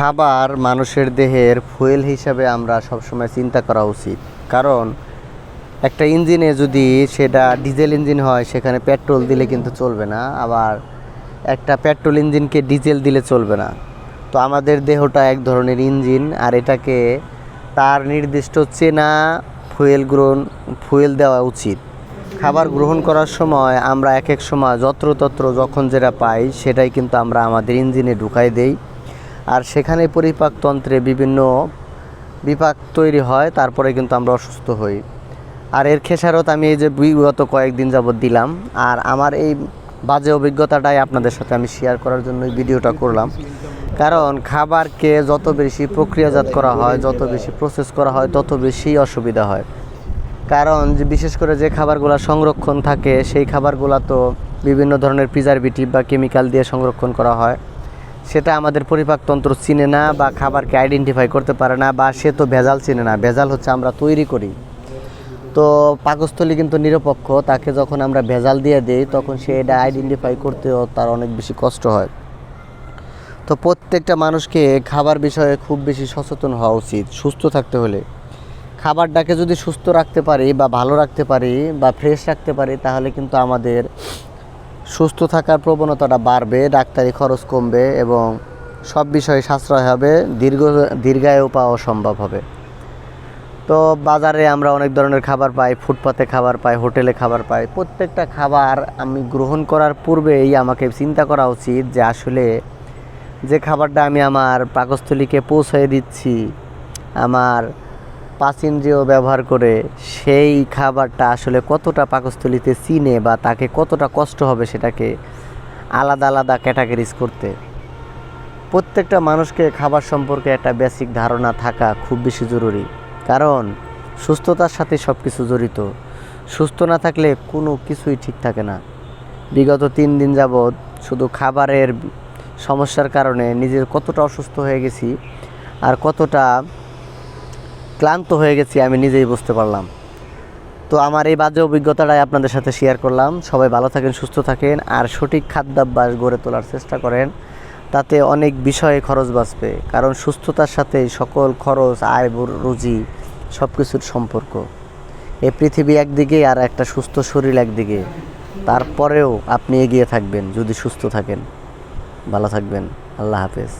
খাবার মানুষের দেহের ফুয়েল হিসাবে আমরা সবসময় চিন্তা করা উচিত। কারণ একটা ইঞ্জিনে যদি সেটা ডিজেল ইঞ্জিন হয় সেখানে পেট্রোল দিলে কিন্তু চলবে না, আবার একটা পেট্রোল ইঞ্জিনকে ডিজেল দিলে চলবে না। তো আমাদের দেহটা এক ধরনের ইঞ্জিন, আর এটাকে তার নির্দিষ্ট চেনা ফুয়েল দেওয়া উচিত। খাবার গ্রহণ করার সময় আমরা এক এক সময় যত্রতত্র যখন যেটা পাই সেটাই কিন্তু আমরা আমাদের ইঞ্জিনে ঢুকাই দেই, আর সেখানে পরিপাকতন্ত্রে বিভিন্ন বিপাক তৈরি হয়, তারপরে কিন্তু আমরা অসুস্থ হই। আর এর খেসারত আমি এই যে বিগত কয়েকদিন যাবৎ দিলাম, আর আমার এই বাজে অভিজ্ঞতাটাই আপনাদের সাথে আমি শেয়ার করার জন্য এই ভিডিওটা করলাম। কারণ খাবারকে যত বেশি প্রক্রিয়াজাত করা হয়, যত বেশি প্রসেস করা হয়, তত বেশি অসুবিধা হয়। কারণ যে বিশেষ করে যে খাবারগুলো সংরক্ষণ থাকে সেই খাবারগুলো তো বিভিন্ন ধরনের প্রিজারভেটিভ বা কেমিক্যাল দিয়ে সংরক্ষণ করা হয়, সেটা আমাদের পরিপাকতন্ত্র চিনে না বা খাবারকে আইডেন্টিফাই করতে পারে না, বা সে তো ভেজাল চিনে না। ভেজাল হচ্ছে আমরা তৈরি করি। তো পাকস্থলী কিন্তু নিরপেক্ষ, তাকে যখন আমরা ভেজাল দিয়ে দিই তখন সে এটা আইডেন্টিফাই করতেও তার অনেক বেশি কষ্ট হয়। তো প্রত্যেকটা মানুষকে খাবার বিষয়ে খুব বেশি সচেতন হওয়া উচিত। সুস্থ থাকতে হলে খাবারটাকে যদি সুস্থ রাখতে পারি বা ভালো রাখতে পারি বা ফ্রেশ রাখতে পারি, তাহলে কিন্তু আমাদের সুস্থ থাকার প্রবণতাটা বাড়বে, ডাক্তারি খরচ কমবে এবং সব বিষয়ে সাশ্রয় হবে, দীর্ঘায়ু পাওয়া সম্ভব হবে। তো বাজারে আমরা অনেক ধরনের খাবার পাই, ফুটপাতে খাবার পাই, হোটেলে খাবার পাই। প্রত্যেকটা খাবার আমি গ্রহণ করার পূর্বেই আমাকে চিন্তা করা উচিত যে আসলে যে খাবারটা আমি আমার পাকস্থলীকে পৌঁছে দিচ্ছি আমার পাচিন্দ্রিয় ব্যবহার করে, সেই খাবারটা আসলে কতটা পাকস্থলীতে চিনে বা তাকে কতটা কষ্ট হবে সেটাকে আলাদা আলাদা ক্যাটাগরিজ করতে। প্রত্যেকটা মানুষকে খাবার সম্পর্কে একটা বেসিক ধারণা থাকা খুব বেশি জরুরি, কারণ সুস্থতার সাথে সব কিছু জড়িত। সুস্থ না থাকলে কোনো কিছুই ঠিক থাকে না। বিগত 3 দিন যাবৎ শুধু খাবারের সমস্যার কারণে নিজের কতটা অসুস্থ হয়ে গেছি আর কতটা ক্লান্ত হয়ে গেছি আমি নিজেই বুঝতে পারলাম। তো আমার এই বাজে অভিজ্ঞতাটাই আপনাদের সাথে শেয়ার করলাম। সবাই ভালো থাকেন, সুস্থ থাকেন, আর সঠিক খাদ্যাভ্যাস গড়ে তোলার চেষ্টা করেন। তাতে অনেক বিষয়ে খরচ বাঁচবে, কারণ সুস্থতার সাথে সকল খরচ, আয়, রুজি সব কিছুর সম্পর্ক। এই পৃথিবী একদিকে আর একটা সুস্থ শরীর একদিকে, তারপরেও আপনি এগিয়ে থাকবেন যদি সুস্থ থাকেন। ভালো থাকবেন। আল্লাহ হাফেজ।